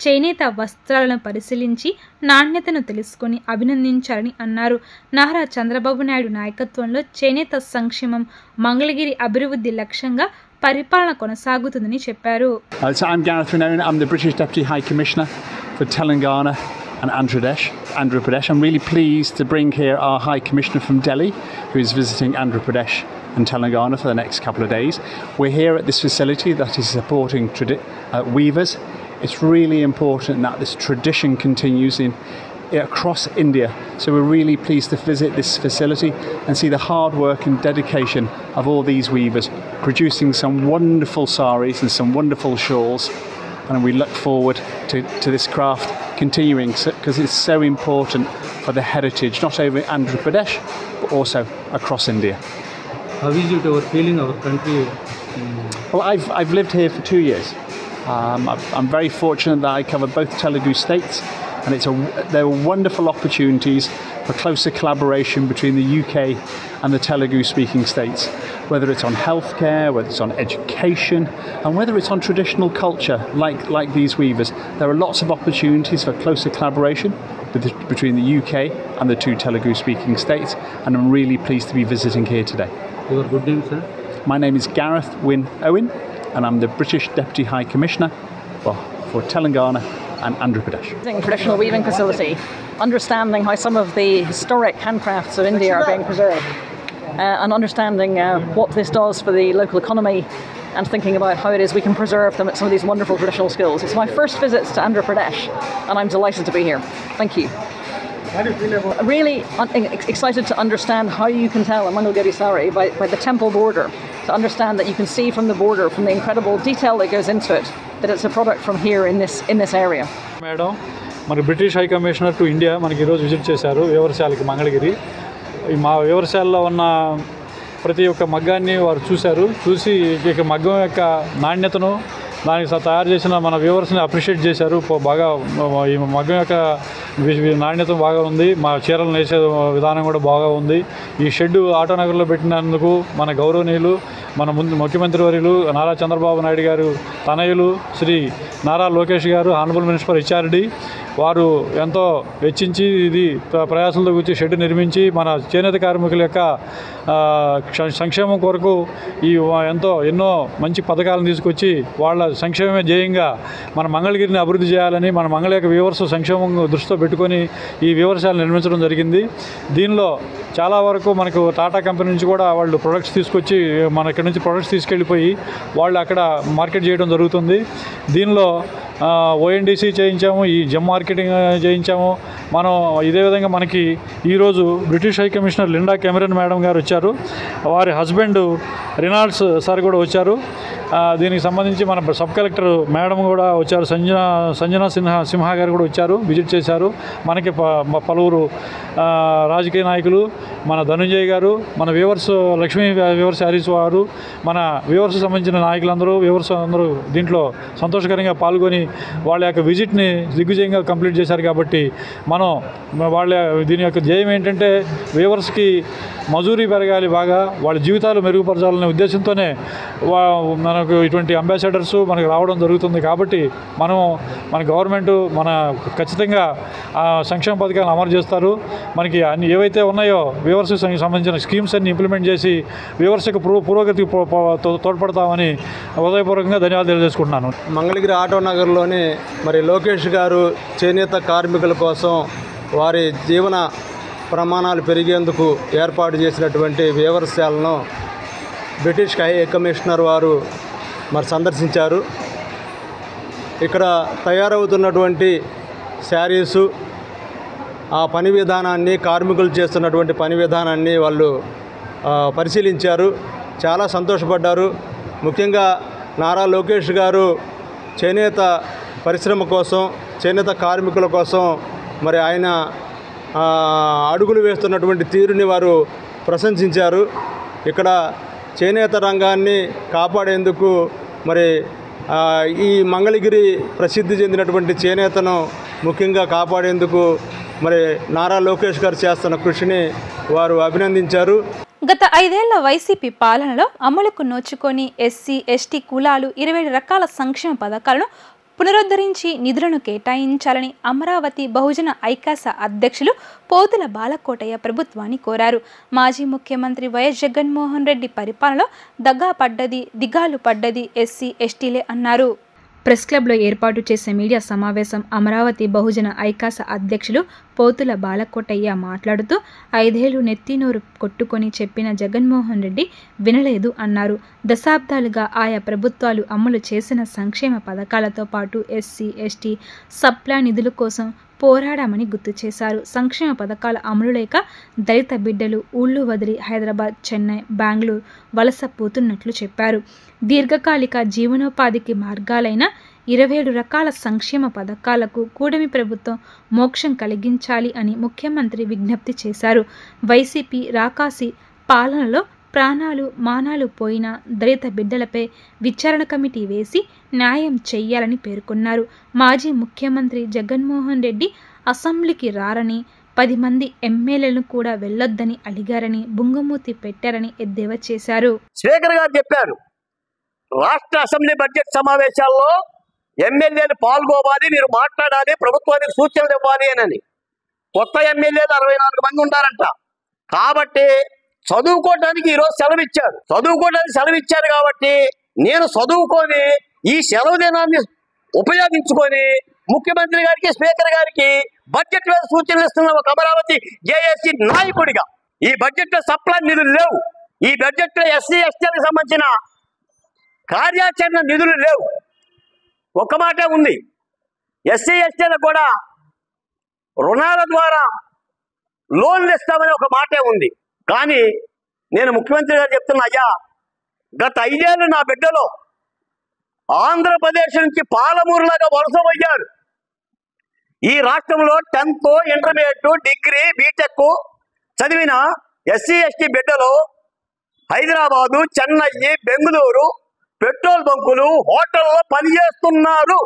చేనేత వస్త్రాలను పరిశీలించి నాణ్యతను తెలుసుకొని అభినందించారని అన్నారు. నారా చంద్రబాబు నాయుడు నాయకత్వంలో చేనేత సంక్షేమం, మంగళగిరి అభివృద్ధి లక్ష్యంగా పరిపాలన కొనసాగుతుందని చెప్పారు. I'm Gareth Wynne. I'm the British Deputy High Commissioner for Telangana and Andhra Pradesh. I'm really pleased to bring here our High Commissioner from Delhi, who is visiting Andhra Pradesh and Telangana for the next couple of days. We're here at this facility that is supporting weavers. It's really important that this tradition continues across India. So we're really pleased to visit this facility and see the hard work and dedication of all these weavers producing some wonderful saris and some wonderful shawls. And we look forward to this craft continuing because it's so important for the heritage, not only Andhra Pradesh, but also across India. How is it our feeling, our country? Well, I've lived here for 2 years. I'm very fortunate that I cover both Telugu states, and there are wonderful opportunities for closer collaboration between the UK and the Telugu-speaking states, whether it's on healthcare, whether it's on education, and whether it's on traditional culture like these weavers. There are lots of opportunities for closer collaboration between the UK and the two Telugu-speaking states, and I'm really pleased to be visiting here today. Your good name, sir? My name is Gareth Wynne Owen, and I'm the British Deputy High Commissioner for Telangana and Andhra Pradesh. Traditional weaving facility, understanding how some of the historic handcrafts of India are being preserved, and understanding what this does for the local economy, and thinking about how it is we can preserve some of these wonderful traditional skills. It's my first visit to Andhra Pradesh, and I'm delighted to be here. Thank you. How do you feel about Really excited to understand how you can tell a Mangalgiri sari by the temple border, to understand that you can see from the border, from the incredible detail that goes into it, that it's a product from here in this area. Madam, మన British high commissioner to India మనకి ఈరోజు visit చేశారు వ్యవసాయాలకి మంగళగిరి. మా వ్యవసాయాల్లో ఉన్న ప్రతి ఒక్క మగ్గాన్ని వారు చూసి ఇక మగ్గం యొక్క నాణ్యతను, దానికి తయారు చేసిన మన వ్యూవర్స్ని అప్రిషియేట్ చేశారు. బాగా ఈ మగ్గం యొక్క నాణ్యత బాగా ఉంది, మా చీరలు నేసే విధానం కూడా బాగా ఉంది. ఈ షెడ్ ఆటోనగర్లో పెట్టినందుకు మన గౌరవనీయులు, మన ముఖ్యమంత్రి వర్యులు నారా చంద్రబాబు నాయుడు గారు తనయులు శ్రీ నారా లోకేష్ గారు, ఆనరబుల్ మినిస్టర్ ఫర్ హెచ్ఆర్డి, వారు ఎంతో వెచ్చించి ఇది ప్రయాసంతో కూర్చి షెడ్ నిర్మించి మన చేనేత కార్మికుల యొక్క సంక్షేమం కొరకు ఎన్నో మంచి పథకాలను తీసుకొచ్చి వాళ్ళ సంక్షేమమే ధ్యేయంగా మన మంగళగిరిని అభివృద్ధి చేయాలని, మన మంగళ యొక్క వ్యూవర్స్ సంక్షేమం దృష్టితో పెట్టుకొని ఈ వ్యూవర్శాలను నిర్మించడం జరిగింది. దీనిలో చాలా వరకు మనకు టాటా కంపెనీ నుంచి కూడా వాళ్ళు ప్రొడక్ట్స్ తీసుకొచ్చి మన ఇక్కడ నుంచి ప్రొడక్ట్స్ తీసుకెళ్ళిపోయి వాళ్ళు అక్కడ మార్కెట్ చేయడం జరుగుతుంది. దీనిలో ONDC చేయించాము, ఈ జెమ్ మార్కెటింగ్ చేయించాము మనం. ఇదే విధంగా మనకి ఈరోజు British high commissioner Linda Cameron madam గారు వచ్చారు, వారి హస్బెండ్ రినాల్డ్స్ సార్ కూడా వచ్చారు. దీనికి సంబంధించి మన సబ్ కలెక్టర్ మేడం కూడా వచ్చారు, సంజన సింహ గారు కూడా వచ్చారు, విజిట్ చేశారు. మనకి పలువురు రాజకీయ నాయకులు, మన ధనుంజయ్ గారు, మన వ్యూవర్స్ లక్ష్మీ వ్యూవర్స్ శారీస్ వారు, మన వ్యూవర్స్ సంబంధించిన నాయకులందరూ వ్యూవర్స్ అందరూ దీంట్లో సంతోషకరంగా పాల్గొని వాళ్ళ యొక్క విజిట్ని దిగ్విజయంగా కంప్లీట్ చేశారు. కాబట్టి మనం దీని యొక్క ధ్యేయం ఏంటంటే వ్యూవర్స్కి మజూరీ పెరగాలి, బాగా వాళ్ళ జీవితాలు మెరుగుపరచాలనే ఉద్దేశంతోనే మనకు ఇటువంటి అంబాసిడర్స్ మనకు రావడం జరుగుతుంది. కాబట్టి మన గవర్నమెంట్ ఖచ్చితంగా సంక్షేమ పథకాలను అమలు చేస్తారు. మనకి అన్ని ఏవైతే ఉన్నాయో వ్యూవర్స్కి సంబంధించిన స్కీమ్స్ అన్ని ఇంప్లిమెంట్ చేసి వ్యూవర్స్ యొక్క పురోగతికి తోడ్పడతామని హృదయపూర్వకంగా ధన్యవాదాలు తెలియజేసుకుంటున్నాను. మంగళగిరి ఆటో నగర్లోని మరి లోకేష్ గారు చేనేత కార్మికుల కోసం వారి జీవన ప్రమాణాలు పెరిగేందుకు ఏర్పాటు చేసినటువంటి వ్యవసాయాలను బ్రిటిష్ హై కమిషనర్ వారు మరి సందర్శించారు. ఇక్కడ తయారవుతున్నటువంటి శారీసు, ఆ పని విధానాన్ని, కార్మికులు చేస్తున్నటువంటి పని విధానాన్ని వాళ్ళు పరిశీలించారు. చాలా సంతోషపడ్డారు. ముఖ్యంగా నారా లోకేష్ గారు చేనేత పరిశ్రమ కోసం, చేనేత కార్మికుల కోసం మరి ఆయన అడుగులు వేస్తున్నటువంటి తీరుని వారు ప్రశంసించారు. ఇక్కడ చేనేత రంగాన్ని కాపాడేందుకు మరి ఈ మంగళగిరి ప్రసిద్ధి చెందినటువంటి చేనేతను ముఖ్యంగా కాపాడేందుకు మరి నారా లోకేష్ గారు చేస్తున్న కృషిని వారు అభినందించారు. గత 5 ఏళ్ల వైసీపీ పాలనలో అమలుకు నోచుకొని ఎస్సీ, ఎస్టీ కులాలు 27 రకాల సంక్షేమ పథకాలను పునరుద్ధరించి నిధులను కేటాయించాలని అమరావతి బహుజన ఐకాస అధ్యక్షులు పోతుల బాలకోటయ్య ప్రభుత్వాన్ని కోరారు. మాజీ ముఖ్యమంత్రి వైఎస్ జగన్మోహన్ రెడ్డి పరిపాలనలో దిగాలు పడ్డది ఎస్సీ, ఎస్టీలే అన్నారు. ప్రెస్ క్లబ్లో ఏర్పాటు చేసే మీడియా సమావేశం అమరావతి బహుజన ఐకాస అధ్యక్షులు పోతుల బాలకోటయ్య మాట్లాడుతూ 5 ఏళ్లు నెత్తినోరు కొట్టుకొని చెప్పిన జగన్మోహన్ రెడ్డి వినలేదు అన్నారు. దశాబ్దాలుగా ఆయా ప్రభుత్వాలు అమలు చేసిన సంక్షేమ పథకాలతో పాటు ఎస్సీ, ఎస్టీ సప్లా నిధుల కోసం పోరాడామని గుర్తు చేశారు. సంక్షేమ పథకాల అమలు లేక దళిత బిడ్డలు ఊళ్ళు వదిలి హైదరాబాద్, చెన్నై, బెంగళూరు వలస పోతున్నట్లు చెప్పారు. దీర్ఘకాలిక జీవనోపాధికి మార్గాలైన 27 రకాల సంక్షేమ పథకాలకు కూటమి ప్రభుత్వం మోక్షం కలిగించాలి అని ముఖ్యమంత్రి విజ్ఞప్తి చేశారు. వైసీపీ రాకాసి పాలనలో ప్రాణాలు మానాలు పోయిన దళిత బిడ్డలపై విచారణ కమిటీ వేసి న్యాయం చెయ్యాలని పేర్కొన్నారు. మాజీ ముఖ్యమంత్రి జగన్మోహన్ రెడ్డి అసెంబ్లీకి రారని, 10 మంది ఎమ్మెల్యేలను కూడా వెళ్లొద్దని అడిగారని, బుంగమూతి పెట్టారని ఎద్దేవా చేశారు. స్పీకర్ గారు చెప్పారు, రాష్ట్ర అసెంబ్లీ బడ్జెట్ సమావేశాల్లో ఎమ్మెల్యేలు పాల్గొవాలి, మీరు మాట్లాడాలి, ప్రభుత్వానికి సూచనలు ఇవ్వాలి అని. కొత్త ఎమ్మెల్యేలు 64 మంది ఉంటారంట. కాబట్టి చదువుకోవడానికి ఈరోజు సెలవు ఇచ్చారు కాబట్టి నేను చదువుకొని ఈ సెలవు దినాన్ని ఉపయోగించుకొని ముఖ్యమంత్రి గారికి, స్పీకర్ గారికి బడ్జెట్ మీద సూచనలు ఇస్తున్న ఒక అమరావతి జేఏసీ నాయకుడిగా ఈ బడ్జెట్ లో సప్లై నిధులు లేవు. ఈ బడ్జెట్ లో ఎస్సీ, ఎస్టీలకు సంబంధించిన కార్యాచరణ నిధులు లేవు. ఒక మాట ఉంది, ఎస్సీ, ఎస్టీలకు కూడా రుణాల ద్వారా లోన్లు ఇస్తామని ఒక మాటే ఉంది. కానీ నేను ముఖ్యమంత్రి గారు చెప్తున్నా, అయ్యా గత 5 ఏళ్ళు నా బిడ్డలో ఆంధ్రప్రదేశ్ నుంచి పాలమూరులాగా వలస పోయారు. ఈ రాష్ట్రంలో 10th, ఇంటర్మీడియట్, డిగ్రీ, బీటెక్ చదివిన ఎస్సీ, ఎస్టీ బిడ్డలు హైదరాబాదు, చెన్నై, బెంగళూరు పెట్రోల్ బంకులు, హోటల్లో పనిచేస్తున్నారు.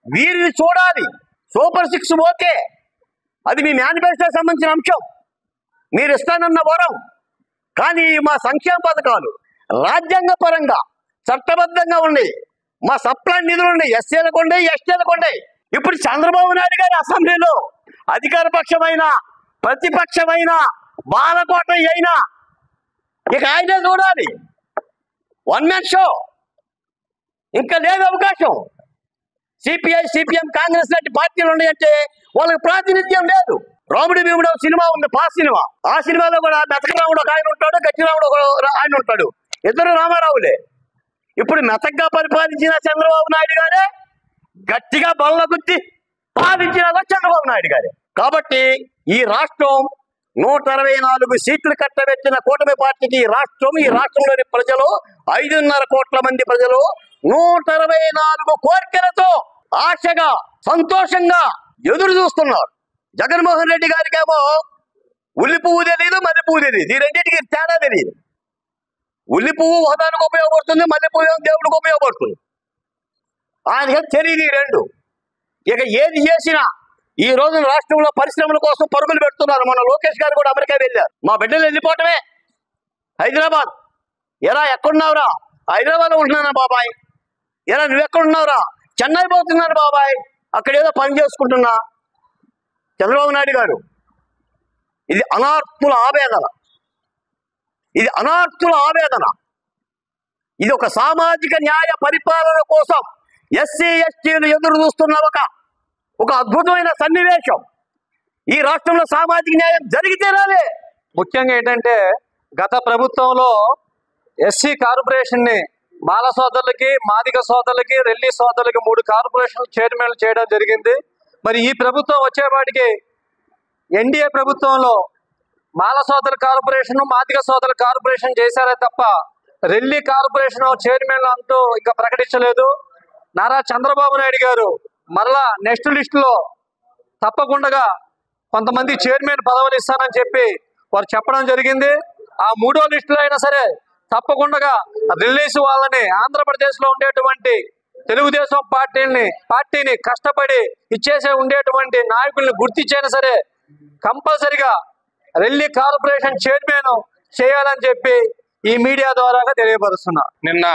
వీరిని చూడాలి. సూపర్ 6 ఓకే, అది మీ మేనిఫెస్టోకి సంబంధించిన అంశం, మీరు ఇస్తానన్న వరం. కానీ మా సంక్షేమ పథకాలు రాజ్యాంగ పరంగా చట్టబద్ధంగా ఉన్నాయి. మా సప్లై నిధులు ఉన్నాయి, ఎస్సీలకు ఉన్నాయి, ఎస్టీలకు ఉన్నాయి. ఇప్పుడు చంద్రబాబు నాయుడు గారి అసెంబ్లీలో అధికార పక్షమైన ప్రతిపక్షమైన బాలకోటయ్య అయినా ఇక ఆయనే చూడాలి. 1 మ్యాన్ షో, ఇంకా లేదు అవకాశం. సిపిఐ, సిపిఎం, కాంగ్రెస్ లాంటి పార్టీలు ఉన్నాయంటే వాళ్ళకి ప్రాతినిధ్యం లేదు. రాముడి భీముడు సినిమా ఉంది, పాస్ సినిమా. ఆ సినిమాలో కూడా మెతకరాముడు ఒక ఆయన ఉంటాడు, గట్టిరాముడు ఒక ఆయన ఉంటాడు. ఇద్దరు రామారావులే. ఇప్పుడు మెతగ్గా పరిపాలించిన చంద్రబాబు నాయుడు గారే, గట్టిగా బల్ల గుద్ది పాలించిన చంద్రబాబు నాయుడు గారే. కాబట్టి ఈ రాష్ట్రం 124 సీట్లు కట్టబెట్టిన కూటమి పార్టీకి ఈ రాష్ట్రంలోని ప్రజలు 5.5 కోట్ల మంది ప్రజలు 124 కోరికలతో ఆశగా, సంతోషంగా ఎదురు చూస్తున్నారు. జగన్మోహన్ రెడ్డి గారికేమో ఉల్లి పువ్వు తెలియదు, మల్లె పువ్వు తెలియదు. ఈ రెండింటికి తేడా తెలియదు. ఉల్లి పువ్వు హోదానికి ఉపయోగపడుతుంది, మల్లె పువ్వు దేవుడికి ఉపయోగపడుతుంది. ఆయనకి తెలియదు ఈ రెండు. ఇక ఏది చేసినా ఈ రోజు రాష్ట్రంలో పరిశ్రమల కోసం పరుగులు పెడుతున్నారు. మన లోకేష్ గారు కూడా అమెరికా వెళ్ళారు. మా బిడ్డలు వెళ్ళిపోవటమే. హైదరాబాద్, ఎరా ఎక్కడున్నావురా? హైదరాబాద్లో ఉంటున్నాను బాబాయ్. ఎరా నువ్వెక్కడున్నావురా? చెన్నై పోతున్నాను బాబాయ్, అక్కడ ఏదో పని చేసుకుంటున్నా. చంద్రబాబు నాయుడు గారు, ఇది అనార్తుల ఆవేదన. ఇది ఒక సామాజిక న్యాయ పరిపాలన కోసం ఎస్సీ, ఎస్టీలు ఎదురు చూస్తున్న ఒక అద్భుతమైన సన్నివేశం. ఈ రాష్ట్రంలో సామాజిక న్యాయం జరిగితేనే. ముఖ్యంగా ఏంటంటే గత ప్రభుత్వంలో ఎస్సీ కార్పొరేషన్ని మాల సోదరులకి, మాదిగ సోదరులకి, రెల్లి సోదరులకి 3 కార్పొరేషన్లు చైర్మన్లు చేయడం జరిగింది. మరి ఈ ప్రభుత్వం వచ్చేపాటికి ఎన్డీఏ ప్రభుత్వంలో మాల సోదరుల కార్పొరేషన్, మాదిగ సోదరుల కార్పొరేషన్ చేశారే తప్ప రెల్లి కార్పొరేషన్ చైర్మన్లు అంటూ ఇంకా ప్రకటించలేదు. నారా చంద్రబాబు నాయుడు గారు మరలా నెక్స్ట్ లిస్టులో తప్పకుండా కొంతమంది చైర్మన్ పదవులు ఇస్తానని చెప్పి వారు చెప్పడం జరిగింది. ఆ 3వ లిస్టులో అయినా సరే తప్పకుండా రిలీజ్ వాళ్ళని ఆంధ్రప్రదేశ్లో ఉండేటువంటి తెలుగుదేశం పార్టీని కష్టపడి ఇచ్చేసే ఉండేటువంటి నాయకుల్ని గుర్తించైనా సరే కంపల్సరిగా రెల్లి కార్పొరేషన్ చైర్మన్ చేయాలని చెప్పి ఈ మీడియా ద్వారాగా తెలియపరుస్తున్నా. నిన్న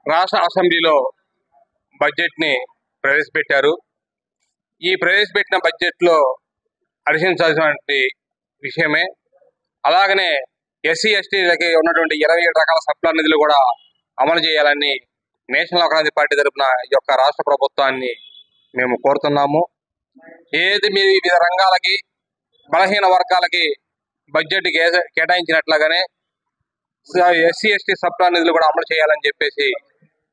రాష్ట్ర అసెంబ్లీలో బడ్జెట్ని ప్రవేశపెట్టారు. ఈ ప్రవేశపెట్టిన బడ్జెట్లో హర్షించాల్సినటువంటి విషయమే. అలాగనే ఎస్సీ ఎస్టీలకి ఉన్నటువంటి 27 రకాల సప్లా నిధులు కూడా అమలు చేయాలని నేషనల్ కాంగ్రెస్ పార్టీ తరఫున ఈ యొక్క రాష్ట్ర ప్రభుత్వాన్ని మేము కోరుతున్నాము. ఏది మీరు వివిధ రంగాలకి, బలహీన వర్గాలకి బడ్జెట్ కేటాయించినట్లుగానే ఎస్సీ ఎస్టీ సప్లా నిధులు కూడా అమలు చేయాలని చెప్పేసి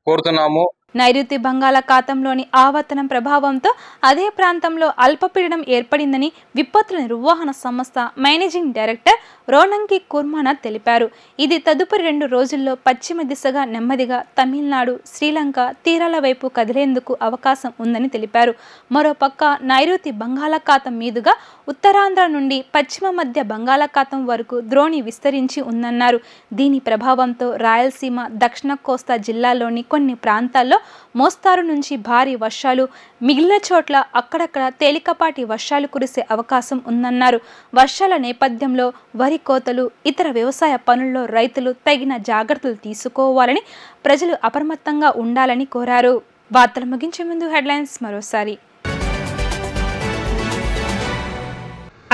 కోరుతున్నాము. నైరుతి బంగాళాఖాతంలోని ఆవర్తనం ప్రభావంతో అదే ప్రాంతంలో అల్పపీడనం ఏర్పడిందని విపత్తుల నిర్వహణ సంస్థ మేనేజింగ్ డైరెక్టర్ రోనంకి కుర్మానాథ్ తెలిపారు. ఇది తదుపరి 2 రోజుల్లో పశ్చిమ దిశగా నెమ్మదిగా తమిళనాడు, శ్రీలంక తీరాల వైపు కదిలేందుకు అవకాశం ఉందని తెలిపారు. మరోపక్క నైరుతి బంగాళాఖాతం మీదుగా ఉత్తరాంధ్ర నుండి పశ్చిమ మధ్య బంగాళాఖాతం వరకు ద్రోణి విస్తరించి ఉందన్నారు. దీని ప్రభావంతో రాయలసీమ, దక్షిణ కోస్తా జిల్లాల్లోని కొన్ని ప్రాంతాల్లో మోస్తారు నుంచి భారీ వర్షాలు, మిగిలిన చోట్ల అక్కడక్కడ తేలికపాటి వర్షాలు కురిసే అవకాశం ఉందన్నారు. వర్షాల నేపథ్యంలో వరి కోతలు, ఇతర వ్యవసాయ పనుల్లో రైతులు తగిన జాగ్రత్తలు తీసుకోవాలని, ప్రజలు అప్రమత్తంగా ఉండాలని కోరారు. వార్తలు ముగించే ముందు హెడ్లైన్స్ మరోసారి.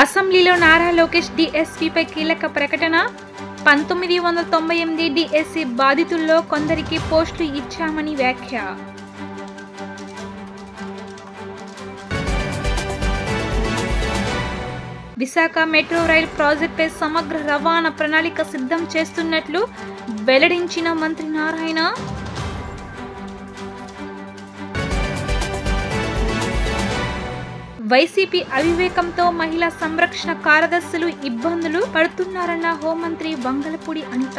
అసెంబ్లీలో నారా లోకేష్ డిఎస్పీపై కీలక ప్రకటన. 1998 డిఎస్సి బాధితుల్లో కొందరికి పోస్టులు ఇచ్చామని వ్యాఖ్య. విశాఖ మెట్రో రైల్ ప్రాజెక్టుపై సమగ్ర రవాణా ప్రణాళిక సిద్ధం చేస్తున్నట్లు వెల్లడించిన మంత్రి నారాయణ. వైసీపీ అవివేకంతో మహిళా సంరక్షణ కార్యదర్శులు ఇబ్బందులు పడుతున్నారన్న హోంమంత్రి వంగలపూడి అనిత.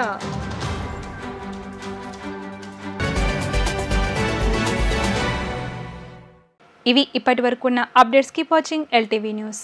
ఇవి ఇప్పటి వరకు ఉన్న updates. Keep watching LTV news.